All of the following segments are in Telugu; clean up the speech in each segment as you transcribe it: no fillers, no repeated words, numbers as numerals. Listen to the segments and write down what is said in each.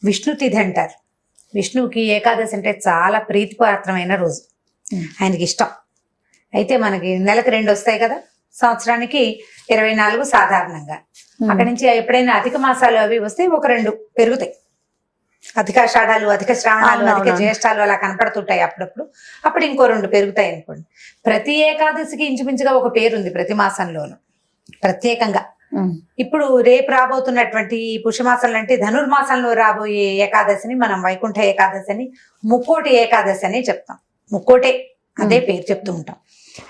విష్ణు తిథి అంటారు. విష్ణువుకి ఏకాదశి అంటే చాలా ప్రీతిపాత్రమైన రోజు, ఆయనకి ఇష్టం. అయితే మనకి నెలకు 2 వస్తాయి కదా, సంవత్సరానికి 24 సాధారణంగా. అక్కడి నుంచి ఎప్పుడైనా అధిక మాసాలు అవి వస్తే ఒక 2 పెరుగుతాయి. అధికాషాఢాలు, అధిక శ్రావణాలు, అధిక జ్యేష్ఠాలు అలా కనపడుతుంటాయి అప్పుడప్పుడు. అప్పుడు ఇంకో 2 పెరుగుతాయి అనుకోండి. ప్రతి ఏకాదశికి ఇంచుమించుగా ఒక పేరుంది ప్రతి మాసంలోనూ ప్రత్యేకంగా. ఇప్పుడు రేపు రాబోతున్నటువంటి పుష్యమాసంలో అంటే ధనుర్మాసంలో రాబోయే ఏకాదశిని మనం వైకుంఠ ఏకాదశి అని, ముక్కోటి ఏకాదశి అని చెప్తాం. ముక్కోటే అదే పేరు చెప్తూ ఉంటాం.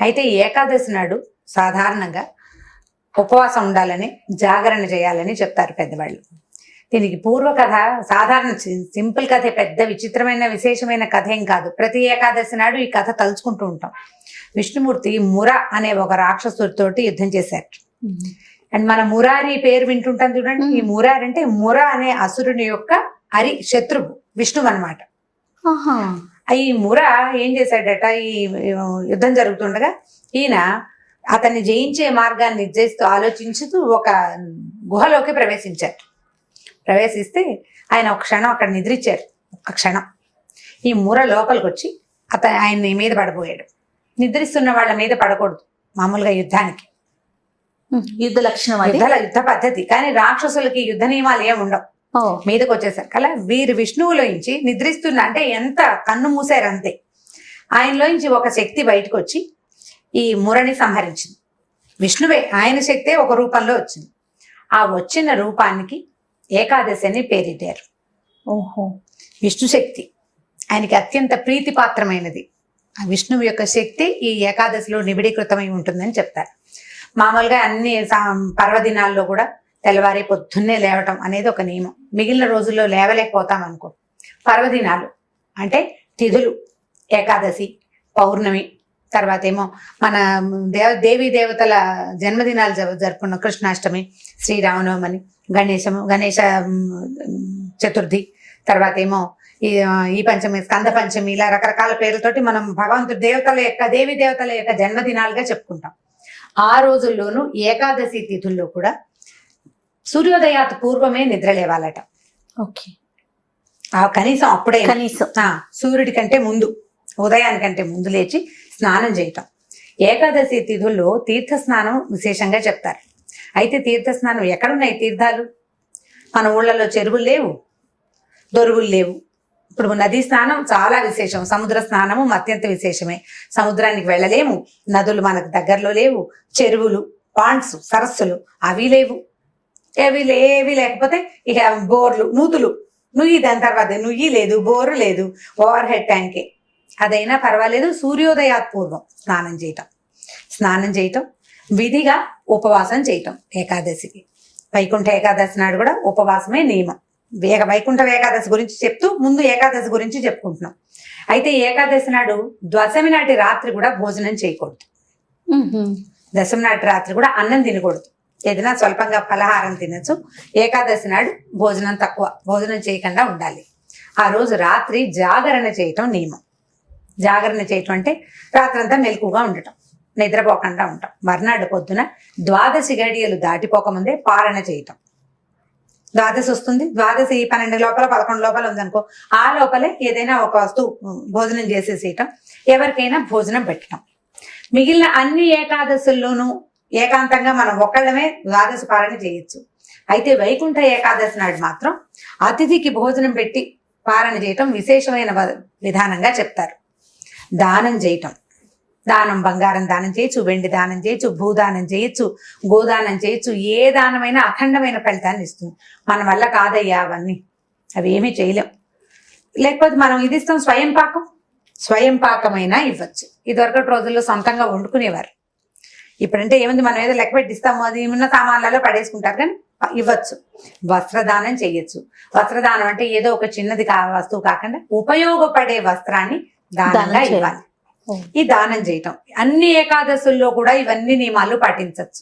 అయితే ఏకాదశి నాడు సాధారణంగా ఉపవాసం ఉండాలని, జాగరణ చేయాలని చెప్తారు పెద్దవాళ్ళు. దీనికి పూర్వ కథ సాధారణ సింపుల్ కథే, పెద్ద విచిత్రమైన విశేషమైన కథ ఏం కాదు. ప్రతి ఏకాదశి నాడు ఈ కథ తలుచుకుంటూ ఉంటాం. విష్ణుమూర్తి ముర అనే ఒక రాక్షసుడితోటి యుద్ధం చేశారు. అండ్ మన మురారి పేరు వింటుంటాం చూడండి. ఈ మురారి అంటే ముర అనే అసురుని యొక్క శత్రువు విష్ణువు అనమాట. ఈ ముర ఏం చేశాడట, ఈ యుద్ధం జరుగుతుండగా ఈయన అతన్ని జయించే మార్గాన్ని నిర్దేశిస్తూ ఆలోచించుతూ ఒక గుహలోకి ప్రవేశించారు. ప్రవేశిస్తే ఆయన ఒక క్షణం అక్కడ నిద్రించారు. ఒక క్షణం ఈ ముర లోపలికి వచ్చి ఆయన్ని మీద పడబోయాడు. నిద్రిస్తున్న వాళ్ళ మీద పడకూడదు మామూలుగా యుద్ధానికి, యుద్ధ లక్షణం, యుద్ధ పద్ధతి. కానీ రాక్షసులకి యుద్ధ నియమాలు ఏమి ఉండవు. మీదకి వచ్చేసారు కదా, వీరు విష్ణువులోంచి నిద్రిస్తున్న అంటే ఎంత కన్ను మూసారు అంతే, ఆయనలోంచి ఒక శక్తి బయటకు వచ్చి ఈ మురని సంహరించింది. విష్ణువే, ఆయన శక్తే ఒక రూపంలో వచ్చింది. ఆ వచ్చిన రూపానికి ఏకాదశి అని పేరిటారు. ఓహో, విష్ణు శక్తి ఆయనకి అత్యంత ప్రీతిపాత్రమైనది. ఆ విష్ణువు యొక్క శక్తి ఈ ఏకాదశిలో నిబిడీకృతమై ఉంటుందని చెప్తారు. మామూలుగా అన్ని పర్వదినాల్లో కూడా తెల్లవారి పొద్దున్నే లేవటం అనేది ఒక నియమం. మిగిలిన రోజుల్లో లేవలేకపోతాం అనుకో. పర్వదినాలు అంటే తిథులు, ఏకాదశి, పౌర్ణమి, తర్వాత ఏమో మన దేవీ దేవతల జన్మదినాలు జరుపుకున్న కృష్ణాష్టమి, శ్రీరామనవమి, గణేశ చతుర్థి, తర్వాత ఏమో ఈ పంచమి, స్కంద పంచమి, ఇలా రకరకాల పేర్లతోటి మనం భగవంతుడి దేవీ దేవతల యొక్క జన్మదినాలుగా చెప్పుకుంటాం. ఆ రోజుల్లోనూ ఏకాదశి తిథుల్లో కూడా సూర్యోదయాత్ పూర్వమే నిద్ర లేవాలట. ఓకే, కనీసం అప్పుడే, కనీసం సూర్యుడి కంటే ముందు, ఉదయానికంటే ముందు లేచి స్నానం చేయటం. ఏకాదశి తిథుల్లో తీర్థ స్నానం విశేషంగా చెప్తారు. అయితే తీర్థ స్నానం ఎక్కడున్నాయి తీర్థాలు? మన ఊళ్ళలో చెరువులు లేవు, దొరువులు లేవు. ఇప్పుడు నదీ స్నానం చాలా విశేషం, సముద్ర స్నానము అత్యంత విశేషమే. సముద్రానికి వెళ్ళలేము, నదులు మనకు దగ్గరలో లేవు, చెరువులు, పాండ్స్, సరస్సులు అవి లేవు. ఏవి లేకపోతే ఇక బోర్లు, నుయ్యి, దాని తర్వాత నుయ్యి లేదు, బోరు లేదు, ఓవర్ హెడ్ ట్యాంకే. అదైనా పర్వాలేదు, సూర్యోదయాత్ పూర్వం స్నానం చేయటం, విధిగా ఉపవాసం చేయటం. ఏకాదశికి, వైకుంఠ ఏకాదశి నాడు కూడా ఉపవాసమే నియమం. వైకుంఠ ఏకాదశి గురించి చెప్తూ ముందు ఏకాదశి గురించి చెప్పుకుంటున్నాం. అయితే ఏకాదశి నాడు దశమి నాటి రాత్రి కూడా భోజనం చేయకూడదు. దశమి నాటి రాత్రి కూడా అన్నం తినకూడదు. ఏదైనా స్వల్పంగా ఫలహారం తినచ్చు. ఏకాదశి నాడు భోజనం తక్కువ, భోజనం చేయకుండా ఉండాలి. ఆ రోజు రాత్రి జాగరణ చేయటం నియమం. జాగరణ చేయటం అంటే రాత్రంతా మెలకుగా ఉండటం, నిద్రపోకుండా ఉంటాం. మర్నాడు పొద్దున ద్వాదశి గడియలు దాటిపోకముందే పారణ చేయటం. ద్వాదశి వస్తుంది, ద్వాదశి 12 లోపల 11 లోపల ఉందనుకో, ఆ లోపలే ఏదైనా ఒక వస్తువు భోజనం చేసేసేయటం, ఎవరికైనా భోజనం పెట్టడం. మిగిలిన అన్ని ఏకాదశుల్లోనూ ఏకాంతంగా మనం ఒక్కళ్ళమే ద్వాదశి పారణ చేయొచ్చు. అయితే వైకుంఠ ఏకాదశి నాడు మాత్రం అతిథికి భోజనం పెట్టి పారణ చేయటం విశేషమైన విధానంగా చెప్తారు. దానం చేయటం, దానం బంగారం దానం చేయొచ్చు, వెండి దానం చేయొచ్చు, భూదానం చేయొచ్చు, గోదానం చేయొచ్చు. ఏ దానమైనా అఖండమైన ఫలితాన్ని ఇస్తుంది. మన వల్ల కాదయ్యా అవన్నీ, అవి ఏమీ చేయలేం. లేకపోతే మనం ఇది ఇస్తాం, స్వయం పాకమైనా ఇవ్వచ్చు. ఇదివరకటి రోజుల్లో సొంతంగా వండుకునేవారు. ఇప్పుడంటే ఏముంది, మనం ఏదో లెక్క పెట్టిస్తాము, అది ఉన్న సామాన్లలో పడేసుకుంటారు, కానీ ఇవ్వచ్చు. వస్త్రదానం చేయొచ్చు. వస్త్రదానం అంటే ఏదో ఒక చిన్నది వస్తువు కాకుండా ఉపయోగపడే వస్త్రాన్ని దానంగా ఇవ్వాలి. ఈ దానం చేయటం అన్ని ఏకాదశుల్లో కూడా ఇవన్నీ నియమాలు పాటించవచ్చు.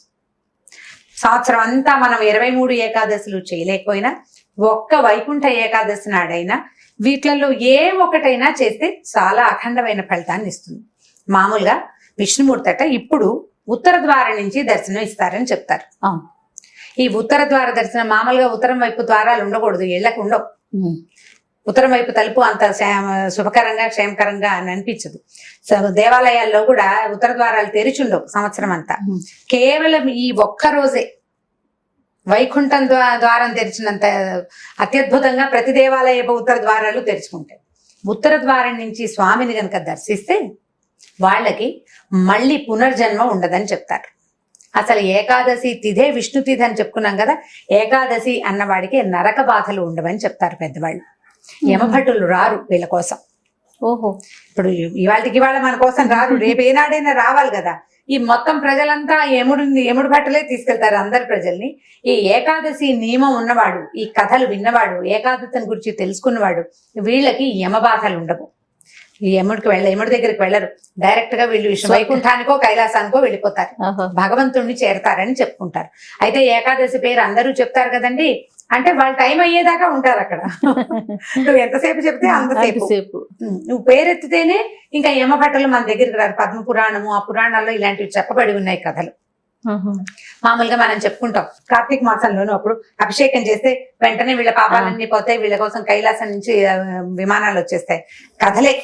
సంవత్సరం అంతా మనం 23 ఏకాదశులు చేయలేకపోయినా ఒక్క వైకుంఠ ఏకాదశి నాడైనా వీటిలలో ఏ ఒకటైనా చేస్తే చాలా అఖండమైన ఫలితాన్ని ఇస్తుంది. మామూలుగా విష్ణుమూర్తి ఇప్పుడు ఉత్తర ద్వారం నుంచి దర్శనం ఇస్తారని చెప్తారు. ఈ ఉత్తర ద్వార దర్శనం మామూలుగా ఉత్తరం వైపు ద్వారాలు ఉండకూడదు, ఇళ్లకు ఉండవు. ఉత్తరం వైపు తలుపు అంత శుభకరంగా క్షేమకరంగా అని అనిపించదు. దేవాలయాల్లో కూడా ఉత్తర ద్వారాలు తెరిచుండవు సంవత్సరం అంతా. కేవలం ఈ ఒక్క రోజే వైకుంఠం ద్వారం తెరిచినంత అత్యద్భుతంగా ప్రతి దేవాలయపు ఉత్తర ద్వారాలు తెరుచుకుంటాయి. ఉత్తర ద్వారం నుంచి స్వామిని గనక దర్శిస్తే వాళ్ళకి మళ్ళీ పునర్జన్మ ఉండదని చెప్తారు. అసలు ఏకాదశి తిథే విష్ణు తిథి అని చెప్పుకున్నాం కదా, ఏకాదశి అన్నవాడికి నరక బాధలు ఉండవని చెప్తారు పెద్దవాళ్ళు. యమభటులు రారు వీళ్ళ కోసం. ఓహో, ఇప్పుడు ఇవాళ మన కోసం రారు, రేపు ఏనాడైనా రావాలి కదా. ఈ మొత్తం ప్రజలంతా యముడు భట్టలే తీసుకెళ్తారు అందరి ప్రజల్ని. ఈ ఏకాదశి నియమం ఉన్నవాడు, ఈ కథలు విన్నవాడు, ఏకాదశిని గురించి తెలుసుకున్నవాడు, వీళ్ళకి యమబాధలు ఉండవు. ఈ యముడి దగ్గరికి వెళ్ళరు, డైరెక్ట్ గా వీళ్ళు వైకుంఠానికో కైలాసానికో వెళ్ళిపోతారు, భగవంతుణ్ణి చేరతారని చెప్పుకుంటారు. అయితే ఏకాదశి పేరు అందరూ చెప్తారు అంటే వాళ్ళ టైం అయ్యేదాకా ఉంటారు అక్కడ. నువ్వు ఎంతసేపు చెప్తే అంతసేపు. నువ్వు పేరెత్తితేనే ఇంకా యమభట్టలు మన దగ్గరికి రారు. పద్మ పురాణము, ఆ పురాణాల్లో ఇలాంటివి చెప్పబడి ఉన్నాయి కథలు. మామూలుగా మనం చెప్పుకుంటాం కార్తీక మాసంలోనూ అప్పుడు అభిషేకం చేస్తే వెంటనే వీళ్ళ పాపాలన్నీ పోతాయి, వీళ్ళ కోసం కైలాసం నుంచి విమానాలు వచ్చేస్తాయి. కథలే,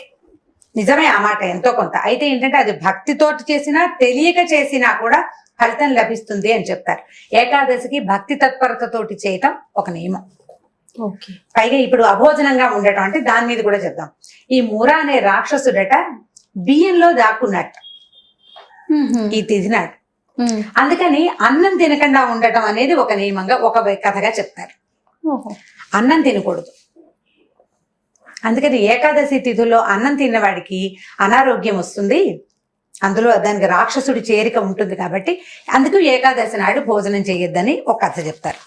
నిజమే ఆ మాట ఎంతో కొంత. అయితే ఏంటంటే అది భక్తితోటి చేసినా తెలియక చేసినా కూడా ఫలితం లభిస్తుంది అని చెప్తారు. ఏకాదశికి భక్తి తత్పరతతోటి చేయటం ఒక నియమం. పైగా ఇప్పుడు అభోజనంగా ఉండటం అంటే దాని మీద కూడా చెప్దాం. ఈ మురా అనే రాక్షసుడట బియ్యంలో దాక్కున్నట్ట ఈ తిథి నాడు. అందుకని అన్నం తినకుండా ఉండటం అనేది ఒక నియమంగా ఒక కథగా చెప్తారు. అన్నం తినకూడదు. అందుకని ఏకాదశి తిథుల్లో అన్నం తిన్నవాడికి అనారోగ్యం వస్తుంది, అందులో దానికి రాక్షసుడి చేరిక ఉంటుంది కాబట్టి అందుకు ఏకాదశి నాడు భోజనం చేయొద్దని ఒక కథ చెప్తారు.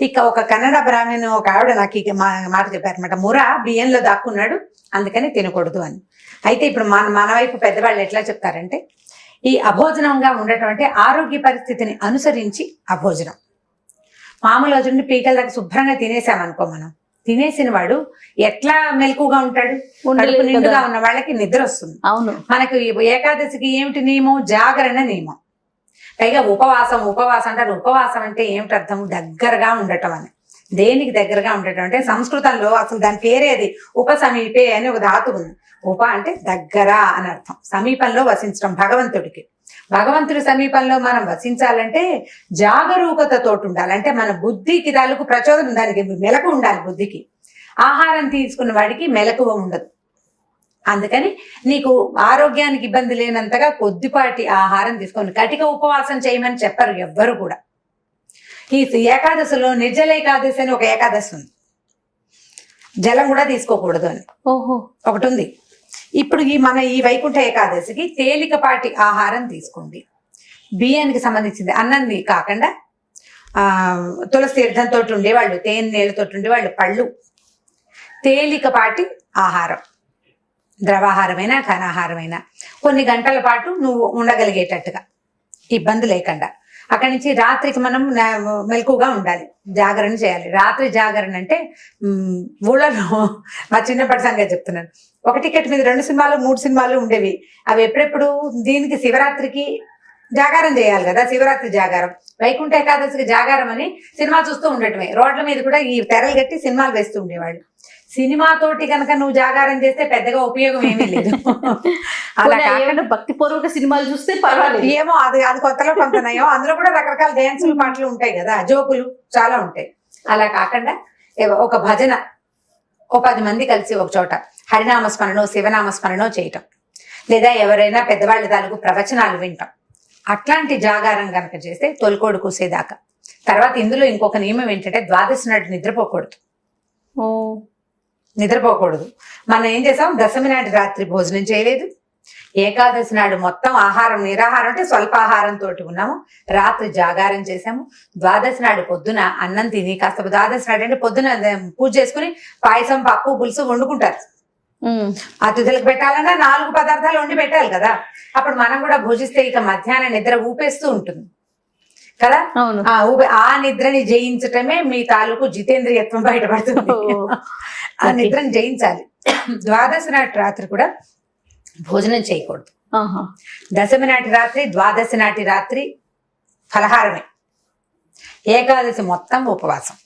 ఇక ఒక కన్నడ బ్రాహ్మణు ఒక ఆవిడ నాకు ఈ మాట చెప్పారనమాట, మురా బియ్యంలో దాక్కున్నాడు అందుకని తినకూడదు అని. అయితే ఇప్పుడు మన వైపు పెద్దవాళ్ళు ఎట్లా చెప్తారంటే ఈ అభోజనంగా ఉండటం అంటే ఆరోగ్య పరిస్థితిని అనుసరించి అభోజనం. మామూలు రోజుండి పీకల దగ్గర శుభ్రంగా తినేసామనుకో, మనం తినేసిన వాడు ఎట్లా మెలకుగా ఉంటాడు? నిండుగా ఉన్న వాళ్ళకి నిద్ర వస్తుంది. అవును, మనకు ఏకాదశికి ఏమిటి నియమం? జాగరణ నియమం. పైగా ఉపవాసం అంటారు. ఉపవాసం అంటే ఏమిటి అర్థం? దగ్గరగా ఉండటం అని. దేనికి దగ్గరగా ఉండటం అంటే సంస్కృతంలో అసలు దాని పేరేది ఉపసమీపే అని ఒక ధాతు ఉంది. ఉప అంటే దగ్గర అని అర్థం, సమీపంలో వసించడం భగవంతుడికి. భగవంతుడి సమీపంలో మనం వసించాలంటే జాగరూకతతోటి ఉండాలి. అంటే మన బుద్ధికి తాలూకు ప్రచోదనం, దానికి మెలకు ఉండాలి. బుద్ధికి ఆహారం తీసుకున్న వాడికి మెలకువ ఉండదు. అందుకని నీకు ఆరోగ్యానికి ఇబ్బంది లేనంతగా కొద్దిపాటి ఆహారం తీసుకోండి. కటిక ఉపవాసం చేయమని చెప్పరు ఎవ్వరు కూడా. ఈ ఏకాదశిలో నిర్జల ఏకాదశి అని ఒక ఏకాదశి ఉంది, జలం కూడా తీసుకోకూడదు అని ఒకటి ఉంది. ఇప్పుడు ఈ వైకుంఠ ఏకాదశికి తేలికపాటి ఆహారం తీసుకోండి. బియ్యానికి సంబంధించింది అన్నంది కాకుండా తులసి తీర్థంతో ఉండేవాళ్ళు, తేనె నీళ్ళతో ఉండేవాళ్ళు, పళ్ళు, తేలికపాటి ఆహారం, ద్రవాహారమైనా ఘనాహారమైనా కొన్ని గంటల పాటు నువ్వు ఉండగలిగేటట్టుగా ఇబ్బంది లేకుండా. అక్కడి నుంచి రాత్రికి మనం మెలకుగా ఉండాలి, జాగరణ చేయాలి. రాత్రి జాగరణ అంటే ఊళ్ళలో మా చిన్నప్పటి సంగతి చెప్తున్నాను. ఒక టికెట్ మీద 2 సినిమాలు 3 సినిమాలు ఉండేవి. అవి ఎప్పుడెప్పుడు దీనికి శివరాత్రికి జాగారం చేయాలి కదా, శివరాత్రి జాగారం. వైకుంఠ ఏకాదశికి జాగారం అని సినిమా చూస్తూ ఉండటమే. రోడ్ల మీద కూడా ఈ తెరలు కట్టి సినిమాలు వేస్తూ ఉండేవాళ్ళు. సినిమాతోటి కనుక నువ్వు జాగారం చేస్తే పెద్దగా ఉపయోగం ఏమీ లేదు. అలా కాకుండా భక్తిపూర్వక సినిమాలు చూస్తే పర్వాలేదు. ఏమో అది కొత్తలో కొంత నయం. అందులో కూడా రకరకాల డ్యాన్సులు పాటలు ఉంటాయి కదా, జోకులు చాలా ఉంటాయి. అలా కాకుండా ఒక భజన, ఓ 10 మంది కలిసి ఒక చోట హరినామస్మరణో శివనామస్మరణో చేయటం, లేదా ఎవరైనా పెద్దవాళ్ళ తాలూకు ప్రవచనాలు వింటాం. అట్లాంటి జాగారం కనుక చేస్తే తొలికోడు కూసేదాకా. తర్వాత ఇందులో ఇంకొక నియమం ఏంటంటే ద్వాదశి నాడు నిద్రపోకూడదు. మనం ఏం చేసాం? దశమి నాటి రాత్రి భోజనం చేయలేదు. ఏకాదశి నాడు మొత్తం ఆహారం నిరాహారం అంటే స్వల్ప ఆహారంతో ఉన్నాము. రాత్రి జాగారం చేసాము. ద్వాదశి నాడు పొద్దున అన్నం తిని కాస్త, ద్వాదశి నాడు అంటే పొద్దున పూజ చేసుకుని పాయసం, పప్పు, పులుసు వండుకుంటారు. అతిథులకు పెట్టాలన్నా 4 పదార్థాలు వండి పెట్టాలి కదా. అప్పుడు మనం కూడా భుజిస్తే ఇక మధ్యాహ్నం నిద్ర ఊపేస్తూ ఉంటుంది కదా. ఆ నిద్రని జయించటమే మీ తాలూకు జితేంద్రియత్వం బయటపడుతుంది. ఆ నిద్రని జయించాలి. ద్వాదశి నాటి రాత్రి కూడా భోజనం చేయకూడదు. దశమి నాటి రాత్రి, ద్వాదశి నాటి రాత్రి ఫలహారమే. ఏకాదశి మొత్తం ఉపవాసం.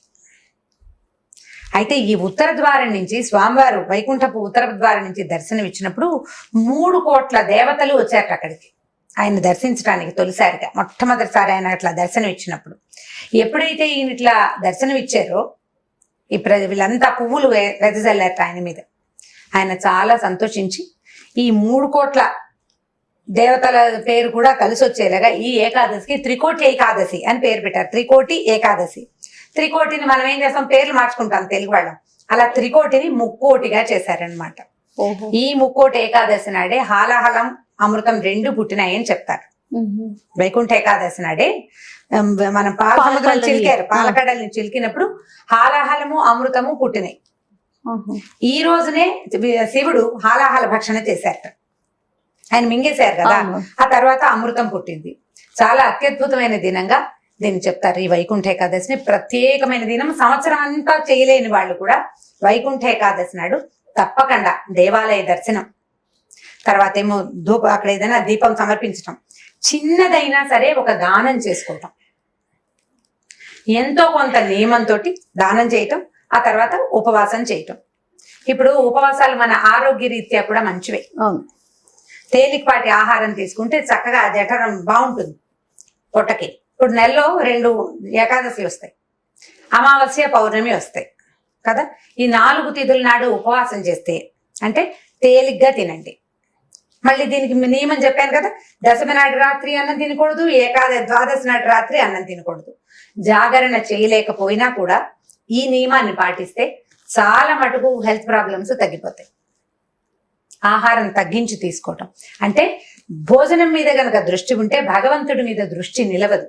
అయితే ఈ ఉత్తర ద్వారం నుంచి స్వామివారు వైకుంఠపు ఉత్తర ద్వారం నుంచి దర్శనం ఇచ్చినప్పుడు 3 కోట్ల దేవతలు వచ్చారు అక్కడికి ఆయన దర్శించడానికి. తొలిసారిగా మొట్టమొదటిసారి ఆయన అట్లా దర్శనం ఇచ్చినప్పుడు, ఎప్పుడైతే ఈయన ఇట్లా దర్శనం ఇచ్చారో వీళ్ళంతా పువ్వులు వెదజల్లారు ఆయన మీద. ఆయన చాలా సంతోషించి ఈ 3 కోట్ల దేవతల పేరు కూడా కలిసి వచ్చేలాగా ఈ ఏకాదశికి త్రికోటి ఏకాదశి అని పేరు పెట్టారు. త్రికోటి ఏకాదశి. త్రికోటిని మనం ఏం చేస్తాం, పేర్లు మార్చుకుంటాం తెలుగు వాళ్ళం. అలా త్రికోటిని ముక్కోటిగా చేశారనమాట. ఈ ముక్కోటి ఏకాదశి నాడే హాలాహలం అమృతం 2 పుట్టినాయని చెప్తారు. వైకుంఠ ఏకాదశి నాడే మనం పాలసముద్రం చిలికారు, పాలకడల్ని చిలికినప్పుడు హాలాహలము అమృతము పుట్టినాయి. ఈ రోజునే శివుడు హాలాహల భక్షణ చేశారు, ఆయన మింగేశారు కదా. ఆ తర్వాత అమృతం పుట్టింది. చాలా అత్యద్భుతమైన దినంగా దీన్ని చెప్తారు. ఈ వైకుంఠ ఏకాదశిని ప్రత్యేకమైన దినం. సంవత్సరం అంతా చేయలేని వాళ్ళు కూడా వైకుంఠ ఏకాదశి నాడు తప్పకుండా దేవాలయ దర్శనం, తర్వాత ఏమో అక్కడ ఏదైనా దీపం సమర్పించటం, చిన్నదైనా సరే ఒక దానం చేసుకోవటం, ఎంతో కొంత నియమంతో దానం చేయటం, ఆ తర్వాత ఉపవాసం చేయటం. ఇప్పుడు ఉపవాసాలు మన ఆరోగ్య రీత్యా కూడా మంచివే. తేలికపాటి ఆహారం తీసుకుంటే చక్కగా జఠరం బాగుంటుంది పొట్టకి. ఇప్పుడు నెలలో 2 ఏకాదశులు వస్తాయి, అమావాస్య పౌర్ణమి వస్తాయి కదా. ఈ 4 తిథుల నాడు ఉపవాసం చేస్తే అంటే తేలిగ్గా తినండి. మళ్ళీ దీనికి నియమం చెప్పాను కదా, దశమి నాడు రాత్రి అన్నం తినకూడదు, ద్వాదశి నాడు రాత్రి అన్నం తినకూడదు. జాగరణ చేయలేకపోయినా కూడా ఈ నియమాన్ని పాటిస్తే చాలా మటుకు హెల్త్ ప్రాబ్లమ్స్ తగ్గిపోతాయి. ఆహారం తగ్గించి తీసుకోవటం అంటే భోజనం మీద గనక దృష్టి ఉంటే భగవంతుడి మీద దృష్టి నిలవదు.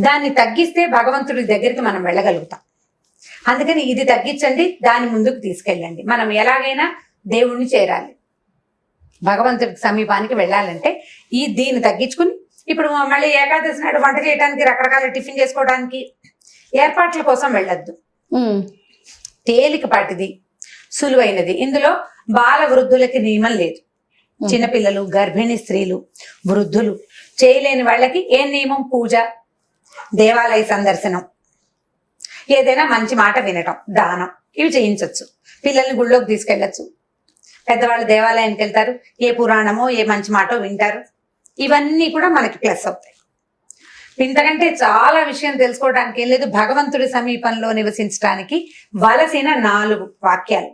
దాన్ని తగ్గిస్తే భగవంతుడి దగ్గరికి మనం వెళ్ళగలుగుతాం. అందుకని ఇది తగ్గించండి, దాన్ని ముందుకు తీసుకెళ్ళండి. మనం ఎలాగైనా దేవుణ్ణి చేరాలి, భగవంతుడికి సమీపానికి వెళ్ళాలంటే దీన్ని తగ్గించుకుని ఇప్పుడు మళ్ళీ ఏకాదశి నాడు వంట చేయడానికి, రకరకాల టిఫిన్ చేసుకోవడానికి ఏర్పాట్ల కోసం వెళ్ళొద్దు. తేలికపాటిది, సులువైనది. ఇందులో బాల వృద్ధులకి నియమం లేదు. చిన్నపిల్లలు, గర్భిణీ స్త్రీలు, వృద్ధులు చేయలేని వాళ్ళకి ఏ నియమం, పూజ, దేవాలయ సందర్శనం, ఏదైనా మంచి మాట వినటం, దానం, ఇవి చేయించవచ్చు. పిల్లల్ని గుళ్ళోకి తీసుకెళ్ళచ్చు, పెద్దవాళ్ళు దేవాలయానికి వెళ్తారు, ఏ పురాణమో ఏ మంచి మాటో వింటారు. ఇవన్నీ కూడా మనకి ప్లస్ అవుతాయి. ఇంతకంటే చాలా విషయం తెలుసుకోవడానికి ఏం లేదు. భగవంతుడి సమీపంలో నివసించడానికి వలసిన 4 వాక్యాలు.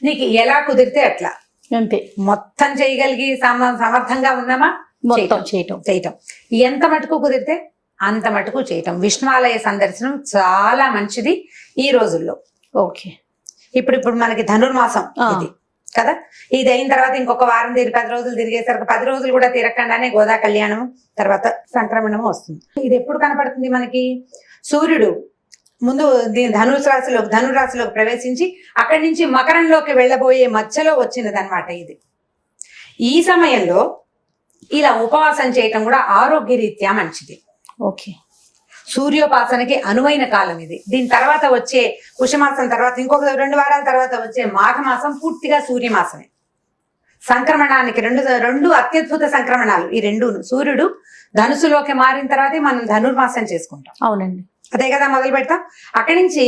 నీకు ఎలా కుదిరితే అట్లా, అంతే. మొత్తం చేయగలిగి సమర్థంగా ఉన్నామా చేయటం, ఎంత మటుకు కుదిరితే అంత మటుకు చేయటం. విష్ణువాలయ సందర్శనం చాలా మంచిది ఈ రోజుల్లో. ఓకే. ఇప్పుడు మనకి ధనుర్మాసం ఇది కదా. ఇది అయిన తర్వాత ఇంకొక వారం 10 రోజులు తిరిగేసరికి 10 రోజులు కూడా తిరగకుండానే గోదా కళ్యాణం, తర్వాత సంక్రమణము వస్తుంది. ఇది ఎప్పుడు కనపడుతుంది మనకి? సూర్యుడు ముందు ధనురాశిలోకి ప్రవేశించి అక్కడి నుంచి మకరంలోకి వెళ్ళబోయే మధ్యలో వచ్చినదన్నమాట ఇది. ఈ సమయంలో ఇలా ఉపవాసం చేయటం కూడా ఆరోగ్య రీత్యా మంచిది. ఓకే. సూర్యోపాసనకి అనువైన కాలం ఇది. దీని తర్వాత వచ్చే పుష్యమాసం తర్వాత ఇంకొక 2 వారాల తర్వాత వచ్చే మాఘమాసం పూర్తిగా సూర్యమాసమే. సంక్రమణానికి రెండు అత్యద్భుత సంక్రమణాలు ఈ 2. సూర్యుడు ధనుసులోకి మారిన తర్వాతే మనం ధనుర్మాసం చేసుకుంటాం. అవునండి, అదే కదా మొదలు పెడతాం. అక్కడి నుంచి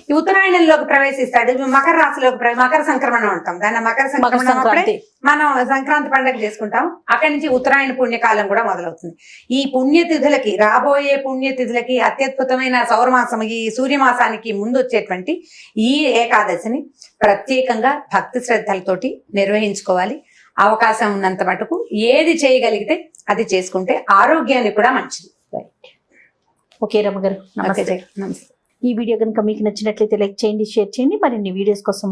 ఈ ఉత్తరాయణంలోకి ప్రవేశిస్తాడు, మకర రాశిలోకి మకర సంక్రమణం అంటాం దాన్ని. మకర సంక్రమణం అప్పుడే మనం సంక్రాంతి పండుగ చేసుకుంటాం. అక్కడి నుంచి ఉత్తరాయణ పుణ్యకాలం కూడా మొదలవుతుంది. ఈ పుణ్యతిథులకి, రాబోయే పుణ్యతిథులకి అత్యద్భుతమైన సౌరమాసం, ఈ సూర్యమాసానికి ముందు వచ్చేటువంటి ఈ ఏకాదశిని ప్రత్యేకంగా భక్తి శ్రద్ధలతోటి నిర్వహించుకోవాలి. అవకాశం ఉన్నంత మటుకు ఏది చేయగలిగితే అది చేసుకుంటే ఆరోగ్యానికి కూడా మంచిది. ఓకే రమ్మ గారు, నమస్తే. నమస్తే. ఈ వీడియో కనుక మీకు నచ్చినట్లయితే లైక్ చేయండి, షేర్ చేయండి. మరిన్ని వీడియోస్ కోసం